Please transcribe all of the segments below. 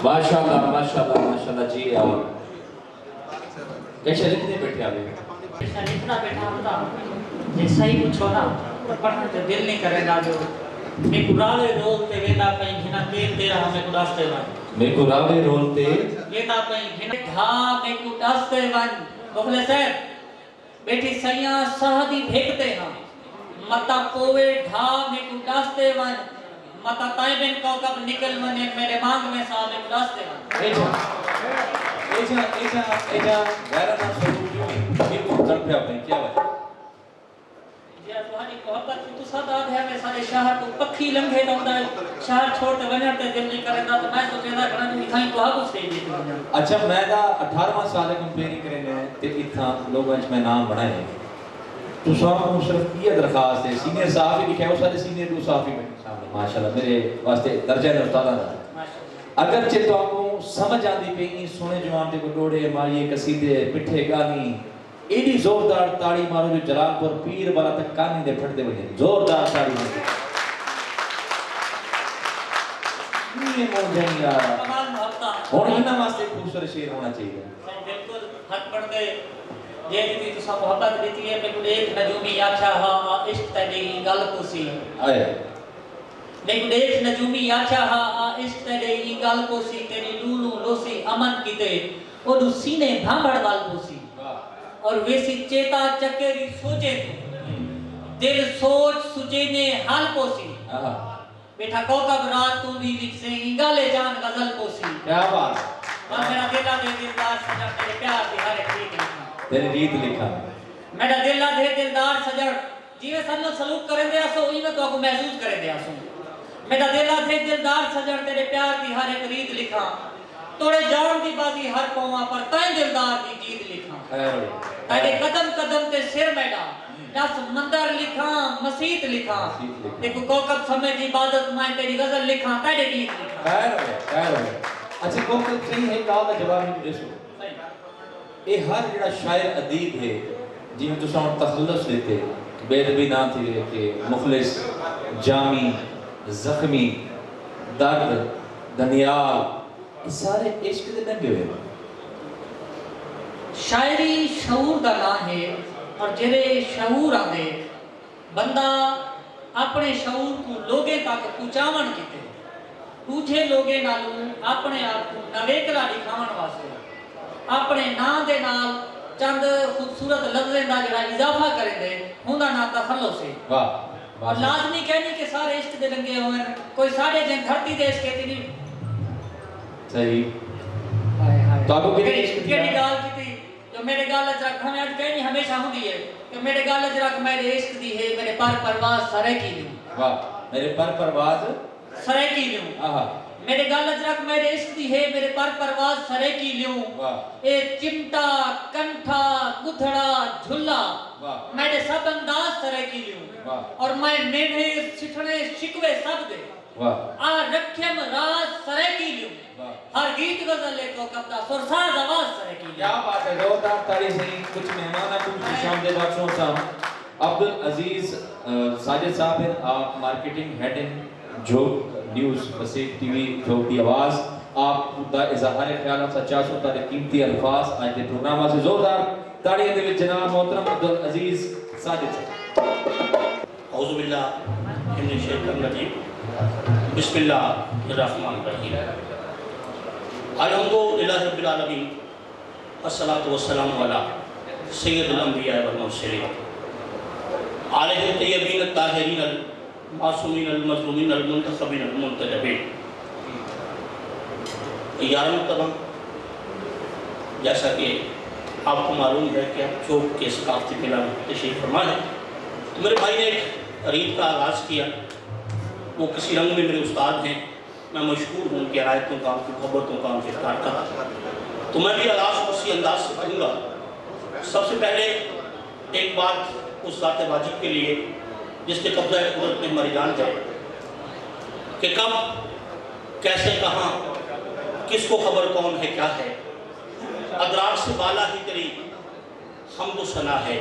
माशाल्लाह माशाल्लाह माशाल्लाह जी। और कैसे लिखने बैठे आप? कैसा लिखना बैठा होता जे सही पूछो ना पढ़ने तो दिल नहीं करेगा। जो मैं कुरावे रोलते वेदा कहीं घिना तेल दे रहा मैं कुदास्ते वन मैं कुरावे रोलते वेदा कहीं घिना धा मैं कुदास्ते वन बोले साहब बेटी सैया सहदी भेकते हैं मता पोवे धा मैं कुदास्ते वन मता ताइबन को कब निकल मने मेरे मांग में सा मैं कुदास्ते वन एजा गैर ना स्वरूप ये को कर पे आपने क्या बात जे तुम्हारी मोहब्बत की तो सदाद है मैं सारे शहर को पक्षी लंघे दौड़ा शहर छोड़ के वने ते दिल नहीं करेगा तो मैं सोचेगा घणा नहीं खाई तो हाको से दे। अच्छा मैं दा 18वां साल कंपेयरिंग करने ते इथा लोगों में नाम बनाए तो साहब सिर्फ ये दरखास्त है सीनियर साहब ही लिखा है सारे सीनियर दो साहब ही सामने माशाल्लाह मेरे वास्ते दर्जा ने उस्ताद माशाल्लाह अगर चे तो आपको समझ आती पे सोने जवान ते को डोड़े मारिए कसीदे पिठे गानी एडी जोरदार ताड़ी मारो जो जलालपुर पीर वाला तक कानी दे फटदे वने जोरदार ताड़ी मारो ये मोन जानी यार कमाल मोहब्बत और इना वास्ते खूबसूरत शेर होना चाहिए बिल्कुल हक पड़ गए जे दी तो सब मोहब्बत देती है मैं एक नजूमी आछा हा इश्क तेरी गल कोसी आए मैं एक नजूमी आछा हा इश्क तेरी गल कोसी तेरी लूलू लोसी अमन कीते ओदू सीने भांबड़ वाल कोसी और वैसी चेता चकेरी सोचे तू दिल सोच सुचे ने हाल पोसी बेटा कोकब रात तू भी लिख से गाले जान गजल पोसी क्या बात और मेरा दिल दे दिलदार सजड़ तेरे प्यार की हर एक गीत लिखा तेरे गीत लिखा मेरा दिल दे दिलदार सजड़ जीवे सन्नो सलूक करे दे सो इने तो को महसूस करे दे सो मेरा दिल दे दिलदार सजड़ तेरे प्यार की हर एक गीत लिखा तोड़े जान दी बाजी हर पौवा पर तय दिलदार की जीत लिखा खैर ताके कदम कदम ते सिर मैडा दस मंदिर लिखा मस्जिद लिखा देखो कोकब समय की इबादत में तेरी गजल लिखा ताके गीत लिखा खैर अच्छा कोकब सही है का जवाब नहीं देसो ए हर जेड़ा शायर अदीब है जिमें तुसा तखल्लुस देते बेदबी ना थी के मुखलिस जामी जख्मी दर्द दनियाल सारे इश्क दे लगे हुए शायरी शऊर का नाम है और जेरे शऊर आंदे बंदा अपने शऊर को लोगे तक पहुंचावन कीते दूजे लोगे नालू अपने आप को नवेकला दिखावन वास्ते अपने नाम दे नाल चंद खूबसूरत लफ्ज़ें दा जड़ा इजाफा करे दे हुंदा ना तखल्लुस है। वाह और लाजमी कहनी के सारे इश्क दे लंगे होन कोई सारे जन धरती दे इश्क के नहीं सही हाय हाय तो आपको कितनी इश्क की गाल की जो मेरे गाल च रख हमें आज कहनी हमेशा हुंदी है कि मेरे गाल च रख मेरे इश्क दी है मेरे पर परवाज सरे की लूं। वाह मेरे पर परवाज सरे की लूं। आहा मेरे गाल च रख मेरे इश्क दी है मेरे पर परवाज सरे की लूं। वाह ए चिमटा कंठा गुथड़ा झुल्ला वाह मेरे सब अंदाज सरे की लूं। वाह और मैं नेने सिठने शिकवे सब दे वाह आ रख्यम राज सरे की लूं। हर गीत गजल को कब्जा सुरसाज आवाज सरे की क्या बात है जोरदार ताली से कुछ मेहमान हैं कुछ शामदे डॉक्टर साहब अब्दुल अजीज साजिद साहब हैं आप मार्केटिंग हेड इन जो न्यूज़ वसीम टीवी जो की आवाज आप दा इजहार ख्याल सच्चा सुता दे कीमती अल्फाज आज के प्रोग्राम से जोरदार तालियां दे विच जनाब मोहतरम अब्दुल अजीज साजिद साहब औज़ु बिल्लाह मिनश शैतानिर रजीम बिस्मिल्लाहिर रहमानिर रहीम अल्हम्दुलिल्लाहि रब्बिल आलमीन अस्सलातु वस्सलामु अला सय्यिदिल अंबिया वल मुरसलीन आलिहि तय्यबीन ताहिरीन अल मासूमीन अल मज़लूमीन अल मुंतखबीन अल मुंतजबीन। 11 मरतबा जैसा कि आपको मालूम है कि आप चौक के सकाफती मेला में तशरीफ़ फरमा है तो मेरे भाई ने एक रीत का आगाज़ किया। वो किसी रंग में मेरे उस्ताद हैं, मैं मशहूर हूँ उनकी आयतों का उनकी खबरों का उनके कार का, तो मैं भी आगाज़ उसी अंदाज से करूँगा। सबसे पहले एक बात उस ज़ात वाजिब के लिए जिसके कब्ज़ा कुदरत में हमारी जान है कि कब कैसे कहाँ किसको खबर कौन है क्या है, अदरार से बाला ही तेरी हमदो सना है।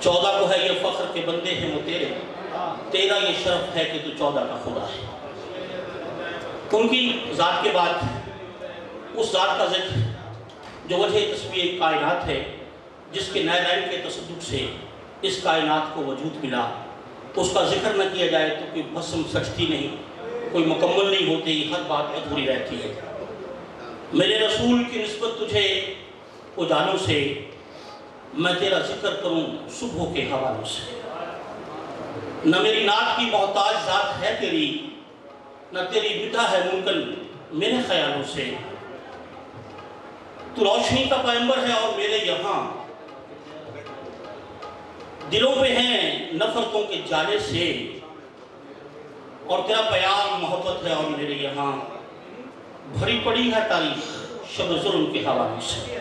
14 को है ये फ़ख्र के बंदे हैं वो तेरे, तेरा ये शरफ है कि तू 14 का खुदा है। उनकी ज़ात के बाद उस ज़ात का जिक्र जो वजह तस्वीर कायनात है, जिसके नैदान के तसद्दुक से इस कायनात को वजूद मिला, उसका जिक्र न किया जाए तो कोई भस्म सचती नहीं, कोई मुकम्मल नहीं होती, हर बात अधूरी रहती है। मेरे रसूल की निस्बत तुझे उजालों से, मैं तेरा जिक्र करूं सुबह के हवालों से। न मेरी नात की मोहताज ज़ात है तेरी, न तेरी बिदा है मुमकिन मेरे ख्यालों से। तू रोशनी का पैगंबर है और मेरे यहाँ दिलों पे हैं नफरतों के जाले से, और तेरा प्यार मोहब्बत है और मेरे यहाँ भरी पड़ी है तारीख शब जुल्म के हवाले से।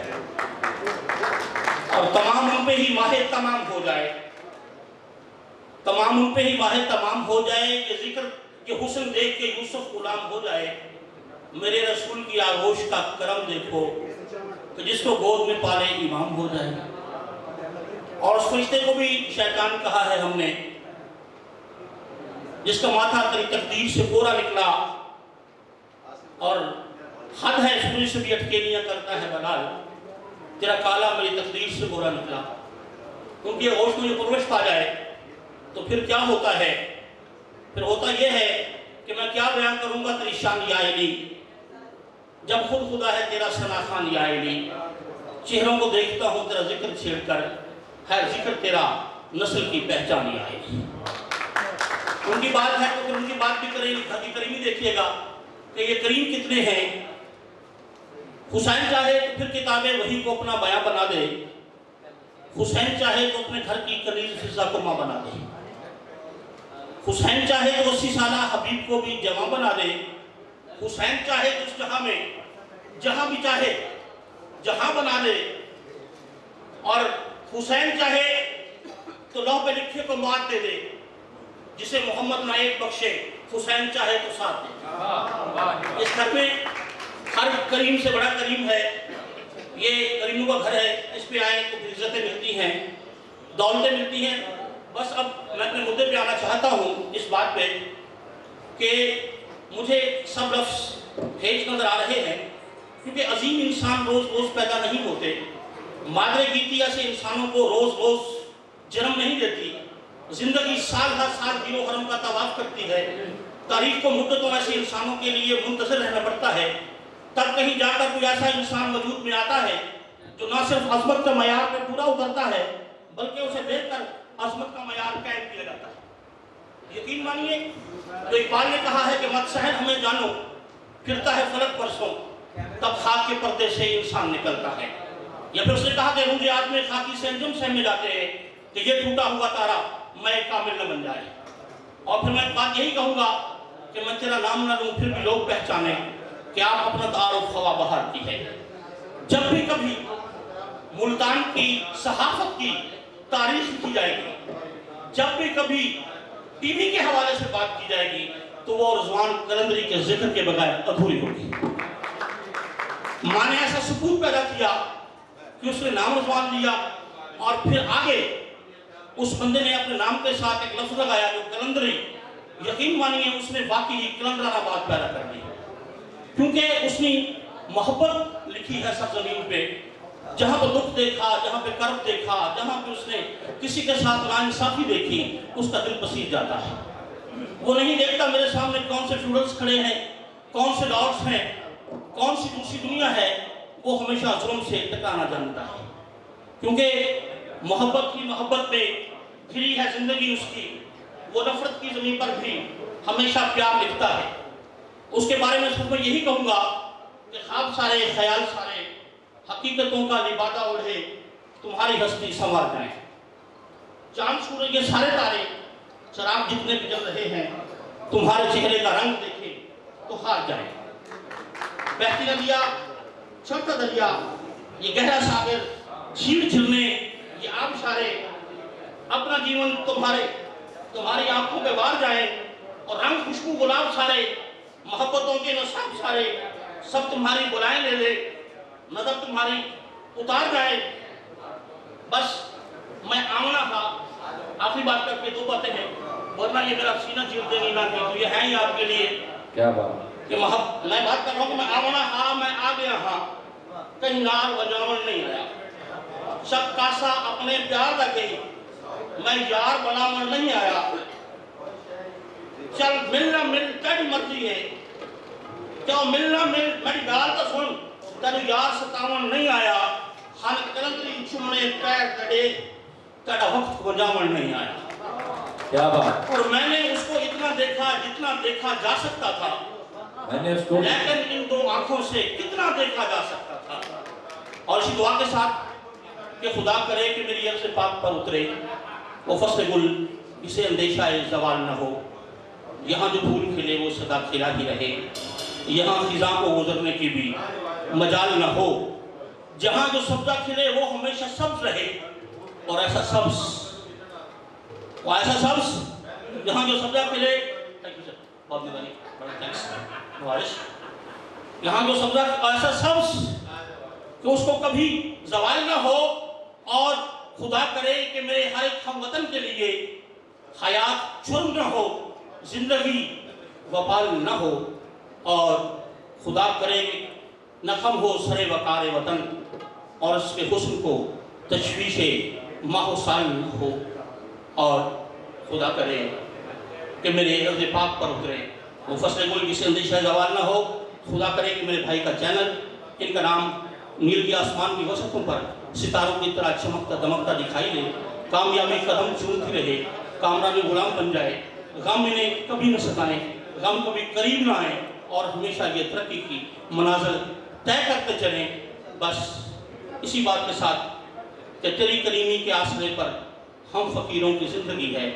और तमाम उन पे ही माहे तमाम हो जाए, तमाम उन पे ही माहे तमाम हो जाए, ये जिक्र के हुस्न देख के यूसुफ गुलाम हो जाए। मेरे रसूल की आगोश का करम देखो कि जिसको गोद में पाले इमाम हो जाए। और उस फरिश्ते को भी शैतान कहा है हमने, जिसका माथा तेरी तकदीर से पूरा निकला, और हद है सूरज से भी अटकेलियां करता है बलाल, तेरा काला मेरी तकदीर से बुरा निकला। क्योंकि ये होश मुझे परवश पा जाए तो फिर क्या होता है, फिर होता यह है कि मैं क्या बयान करूंगा तेरी शान या इली, जब खुद खुदा है तेरा सना खान या इली। चेहरों को देखता हूँ तेरा जिक्र छेड़कर, है जिक्र तेरा नस्ल की पहचान या इली। उनकी बात है तो फिर उनकी बात भी करेंगे, घर की करीमी देखिएगा कि ये करीम कितने हैं। हुसैन चाहे तो फिर किताबें वही को अपना बयां बना दे, हुसैन चाहे तो अपने घर की कनीज फिजा को मां बना दे, हुसैन चाहे तो 80 साला हबीब को भी जवां बना दे, हुसैन चाहे तो उस जहां में जहां भी चाहे जहां बना दे, और हुसैन चाहे तो लौह पे लिखे को मात दे दे, जिसे मोहम्मद नायक बख्शे, हुसैन चाहे तो साथ दे। इस घर में हर करीम से बड़ा करीम है, ये करीमों का घर है। इस पे आए तो इज्जतें मिलती हैं, दौलतें मिलती हैं। बस अब मैं अपने मुद्दे पे आना चाहता हूँ इस बात पे कि मुझे सब लफ्ज़ हेज नजर आ रहे हैं, क्योंकि अजीम इंसान रोज़ रोज़ पैदा नहीं होते। मादरे गीतिया से इंसानों को रोज़ रोज़ जन्म नहीं देती। जिंदगी साल हर साल दिलो हरम का तवाफ करती है। तारीख को मुद्दतों ऐसे इंसानों के लिए मुंतज़िर रहना पड़ता है, तब कहीं जाकर कोई ऐसा इंसान वजूद में आता है जो ना सिर्फ अजमत का मयार पे पूरा उतरता है, बल्कि उसे देखकर अजमत का मयार कायम किया जाता है। यकीन मानिए तो इकबाल ने कहा है कि मत सहन हमें जानो, फिरता है फलक परसों, तब खाक के पर्दे से इंसान निकलता है। या फिर उसने कहा कि रूजे आदमी खाकी से अंजुम सहमे जाते हैं कि ये टूटा हुआ तारा मैं कामिल न बन जाए। और फिर मैं बात यही कहूँगा कि मैं तेरा नाम ना लूँ फिर भी लोग पहचाने कि आप अपना तारुफ हवा बहार की है। जब भी कभी मुल्तान की सहाफत की तारीख की जाएगी, जब भी कभी टीवी के हवाले से बात की जाएगी, तो वो रिजवान कलंदरी के जिक्र के बगैर अधूरी होगी। माँ ने ऐसा सबूत पैदा किया कि उसने नाम रिजवान लिया, और फिर आगे उस बंदे ने अपने नाम के साथ एक लफ्ज लगाया जो कलंदरी। यकीन मानिए उसने वाकई कलंदराना बात पैदा कर दी, क्योंकि उसने मोहब्बत लिखी है सरजमीन पे। जहाँ पे दुख देखा, जहाँ पे कर्ब देखा, जहाँ पे उसने किसी के साथ नाइंसाफी देखी, उसका दिल पसीज जाता है। वो नहीं देखता मेरे सामने कौन से फ्यूडल्स खड़े हैं, कौन से लॉर्ड्स हैं, कौन सी दूसरी दुनिया है। वो हमेशा जुल्म से टकराना जानता है, क्योंकि मोहब्बत की मोहब्बत में घिरी है जिंदगी उसकी। वो नफरत की जमीन पर भी हमेशा प्यार लिखता है। उसके बारे में सिर्फ मैं यही कहूँगा कि ख्वाब सारे, ख्याल सारे, हकीकतों का लिबादा ओढ़े, तुम्हारी हस्ती संवार जाए। चांद सूरज ये सारे तारे, शराब जितने भी जल रहे हैं, तुम्हारे चेहरे का रंग देखे तो हार जाए। बहती नदिया, चलता दरिया, ये गहरा सागर, झील झिलने, ये आब सारे, अपना जीवन तुम्हारी आंखों पे वार जाए, और रंग खुशबू गुलाब सारे, मोहब्बतों के नसाब सारे, सब तुम्हारी बुलाएं ले ले, नजर तुम्हारी उतार जाए। बस मैं आंगना था। आखिरी बात करके दो बातें हैं, वरना ये मेरा सीना चीर देगी ना, तो ये है ही आपके लिए क्या बात कि मैं बात कर रहा हूँ कि मैं आंगना हाँ मैं आ गया हाँ। कहीं नार बजावन नहीं आया। सब कासा अपने प्यार लगे, मैं यार बनावन नहीं आया। चल मिलना मिल तेरी मर्जी है, क्यों मिलना मिल मेरी गाल तो सुन, तेरू यार सतावन नहीं आया। हन कलंदरी चुमने पैर कड़े, तेरा वक्त बजावन नहीं आया। क्या बात। और मैंने उसको इतना देखा जितना देखा जा सकता था, मैंने उसको, लेकिन इन दो आंखों से कितना देखा जा सकता था। और इसी दुआ के साथ कि खुदा करे कि मेरी अर्ज़ पाक पर उतरे वो फस्ल गुल, इसे अंदेशा ज़वाल न हो। यहाँ जो फूल खिले वो सदा खिला ही रहे, यहाँ खिज़ा को गुजरने की भी मजाल न हो। जहाँ जो सब्ज़ा खिले वो हमेशा सब्ज़ रहे, और ऐसा सब्ज़ जहाँ जो सब्ज़ा खिले, बहुत मेहरबानी, बड़ा थैंक्स वारिस। यहाँ जो सब्ज़ा ऐसा सब्ज़ कि उसको कभी ज़वाल न हो, और खुदा करे कि मेरे हर एक हमवतन के लिए हयात जुर्म न हो, जिंदगी वबाल न हो, और खुदा करे न कम हो सरे वकार वतन, और उसके हुस्न को तशवीशे माहौसाल न हो। और खुदा करे कि मेरे अर्ज़ पाक पर उतरे वो फस्ल गुल, किसी अंदेशा ज़वाल न हो। खुदा करे कि मेरे भाई का चैनल, इनका नाम नील के आसमान की वसतों पर सितारों की तरह चमकता दमकता दिखाई दे, कामयाबी कदम चूमती रहे, कामरानी गुलाम बन जाए, गम इन्हें कभी न सताए, गम कभी करीब ना आए, और हमेशा ये तरक्की की मनाज़िल तय करते चलें। बस इसी बात के साथ कि तेरी करीमी के आसरे पर हम फ़कीरों की ज़िंदगी है,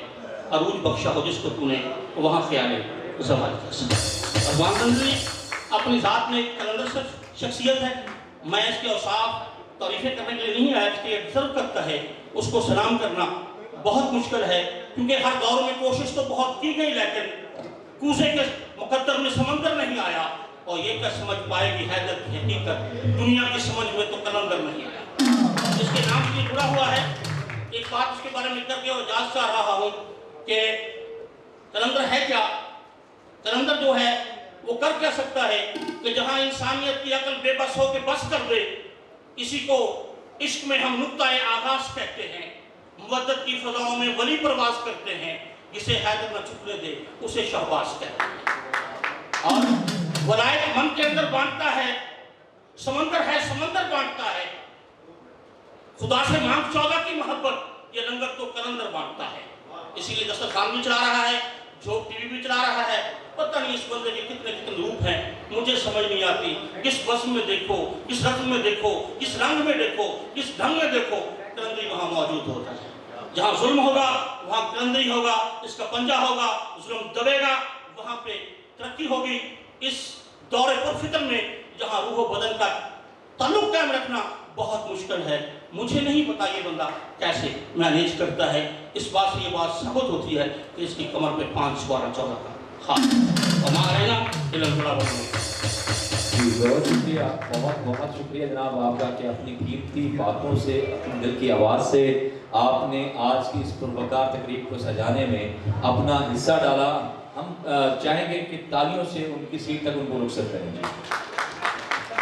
अरूज बख्शा हो जिसको तूने वहाँ ख्याल ज़वाल कर। अपनी ज़ात में एक कलंदर शख्सियत है। मैं इसके औसाफ तारीफ़ें करने के लिए नहीं आया, इसके डिज़र्व करता है, उसको सलाम करना बहुत मुश्किल है, क्योंकि हर दौर में कोशिश तो बहुत की गई, लेकिन कूजे के मुकद्दर में समंदर नहीं आया। और ये क्या समझ पाएगी हैदर की हकीकत, दुनिया की समझ में तो कलंदर नहीं आया। इसके नाम से जुड़ा हुआ है। एक बात उसके बारे में करके और जांच कर रहा हूँ कि कलंदर है क्या। कलंदर जो है वो कर क्या सकता है कि जहाँ इंसानियत की अकल बेबस हो के बस कर दे, इसी को इश्क में हम नुक्ताए आगाज कहते हैं। मुवद्दत की फजाओं में वली परवाज करते हैं, जिसे हैदर न चुकने दे उसे शहबाज कहते हैं। और वलायत मन के अंदर बांटता है, समंदर है समंदर बांटता है। खुदा से मांग 14 की मोहब्बत, ये लंगर तो कलंदर बांटता है। इसीलिए दस्तरखान भी चला रहा है, जो टीवी भी चला रहा है। पता नहीं इस बंदे के कितने कितने रूप हैं, मुझे समझ नहीं आती। किस वस्म में देखो, किस रस्म में देखो, किस रंग में देखो, किस ढंग में देखो, कलंदरी वहाँ मौजूद होता है। जहाँ जुल्म होगा वहाँ कलंदरी होगा, इसका पंजा होगा, जुल्म दबेगा, वहाँ पे तरक्की होगी। इस दौरे पर फितर में जहाँ रूह बदन का ताल्लुक कायम रखना बहुत मुश्किल है। मुझे नहीं पता ये बंदा कैसे मैनेज करता है। इस बात से ये बात साबित होती है कि इसकी कमर पे 5 12 14 का खास हमारे ना बहुत शुक्रिया, बहुत बहुत शुक्रिया जनाब आपका कि अपनी कीमती बातों से, अपने दिल की आवाज़ से आपने आज की इस पुरवकार तकरीब को सजाने में अपना हिस्सा डाला। हम चाहेंगे कि तालियों से उनकी सीट तक उनको रुखसत करेंगे।